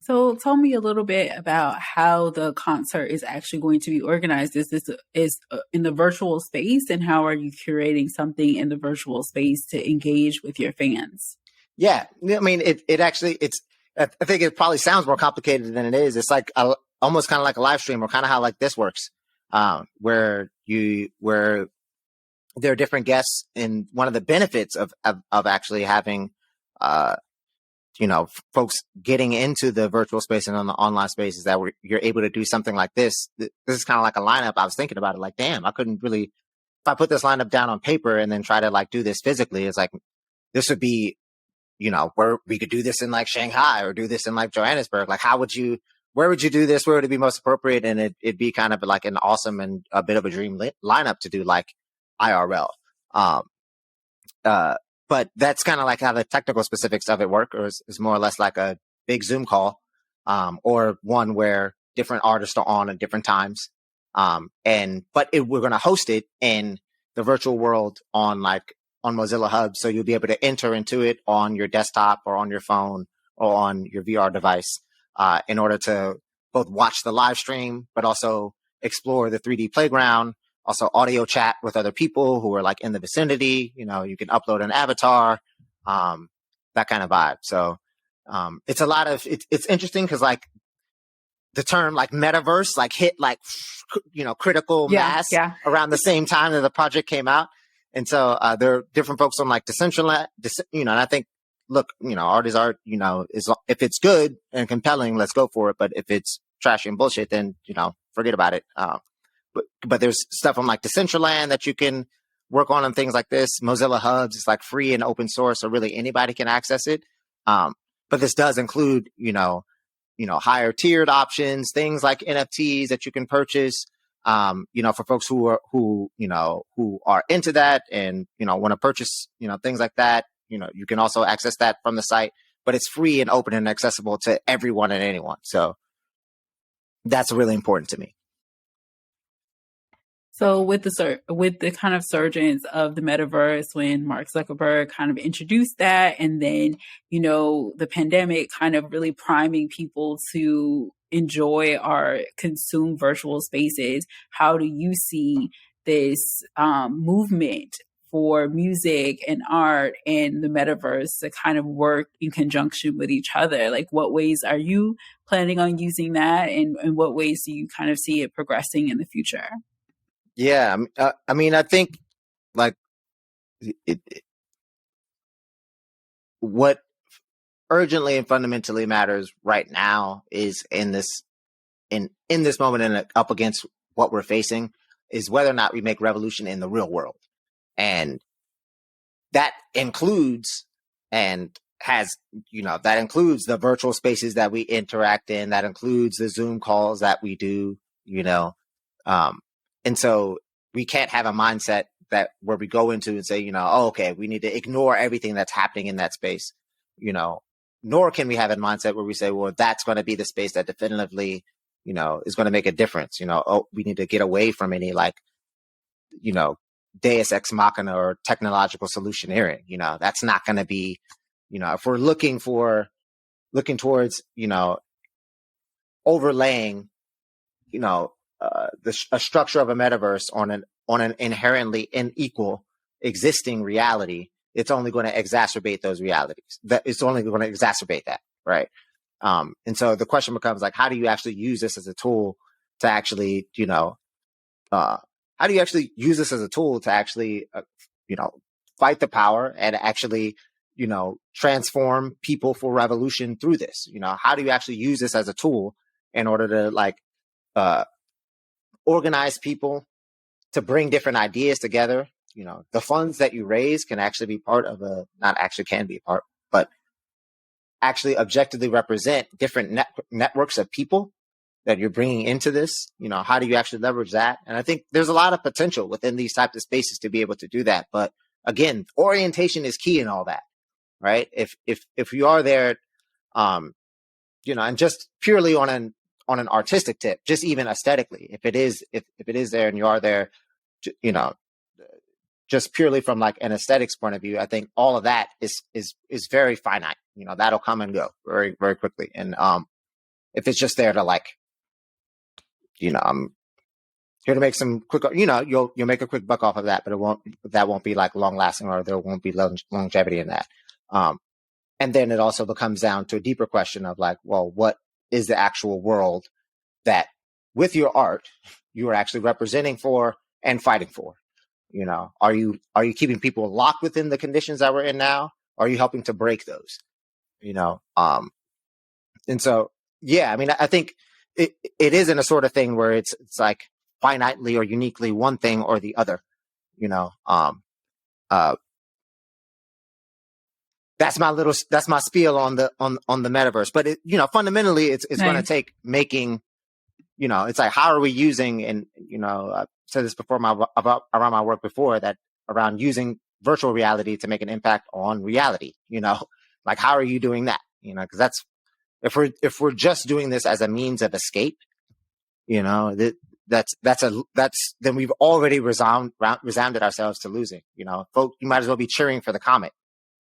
So tell me a little bit about how the concert is actually going to be organized. Is this in the virtual space, and how are you curating something in the virtual space to engage with your fans? Yeah, I mean, it actually, I think it probably sounds more complicated than it is. It's like almost kind of like a live stream, or kind of how like this works, where there are different guests. And one of the benefits of actually having, folks getting into the virtual space and on the online space is that you're able to do something like this. This is kind of like a lineup. I was thinking about it, like, damn, I couldn't really, if I put this lineup down on paper and then try to like do this physically, it's like, this would be, where we could do this in like Shanghai or do this in like Johannesburg. Like, where would you do this? Where would it be most appropriate? And it'd be kind of like an awesome and a bit of a dream lineup to do like IRL. But that's kind of like how the technical specifics of it work, or is more or less like a big Zoom call, or one where different artists are on at different times. But we're going to host it in the virtual world on Mozilla Hub. So you'll be able to enter into it on your desktop or on your phone or on your VR device, in order to both watch the live stream, but also explore the 3D playground, also audio chat with other people who are like in the vicinity. You can upload an avatar, that kind of vibe. So it's a lot of, it's interesting because like the term like metaverse like hit like, critical mass around the same time that the project came out. And so there are different folks on like Decentraland, and I think, look, art is art, if it's good and compelling, let's go for it. But if it's trashy and bullshit, then, forget about it. But there's stuff on like Decentraland that you can work on and things like this. Mozilla Hubs is like free and open source, so really anybody can access it. But this does include, higher tiered options, things like NFTs that you can purchase. For folks who are into that and, want to purchase, things like that, you can also access that from the site, but it's free and open and accessible to everyone and anyone. So that's really important to me. So with the kind of surgence of the metaverse, when Mark Zuckerberg kind of introduced that, and then, the pandemic kind of really priming people to enjoy or consume virtual spaces, how do you see this movement for music and art and the metaverse to kind of work in conjunction with each other? Like, what ways are you planning on using that, and what ways do you kind of see it progressing in the future? Yeah, I think like what urgently and fundamentally matters right now is in this moment and up against what we're facing is whether or not we make revolution in the real world. And that includes that includes the virtual spaces that we interact in, that includes the Zoom calls that we do, and so we can't have a mindset that where we go into and say, okay, we need to ignore everything that's happening in that space, nor can we have a mindset where we say, well, that's going to be the space that definitively, is going to make a difference. We need to get away from any Deus ex machina or technological solutioneering. That's not going to be, if we're looking towards, overlaying, a structure of a metaverse on an inherently unequal existing reality, it's only going to exacerbate those realities. It's only going to exacerbate that, right? And so the question becomes like, how do you actually use this as a tool to actually, fight the power and actually, transform people for revolution through this? How do you actually use this as a tool in order to organize people to bring different ideas together? The funds that you raise can actually be part of but actually objectively represent different networks of people that you're bringing into this. How do you actually leverage that? And I think there's a lot of potential within these types of spaces to be able to do that. But again, orientation is key in all that, right? If you are there, and just purely on an artistic tip, just even aesthetically, if it is there and you are there, just purely from like an aesthetics point of view, I think all of that is very finite. That'll come and go very, very quickly. And If it's just there to like, I'm here to make some quick, you'll make a quick buck off of that, but that won't be like long lasting, or there won't be longevity in that. And then it also becomes down to a deeper question of like, well, what is the actual world that with your art you are actually representing for and fighting for? Are you keeping people locked within the conditions that we're in now? Or are you helping to break those? And so, yeah, I mean, I think it isn't a sort of thing where it's like finitely or uniquely one thing or the other. That's my spiel on the metaverse. But fundamentally, it's nice. Going to take making. It's like, how are we using, and I've said this before around my work before, that around using virtual reality to make an impact on reality. Like, how are you doing that? Because that's, if we're just doing this as a means of escape, that's then we've already resounded ourselves to losing. Folks, you might as well be cheering for the comet,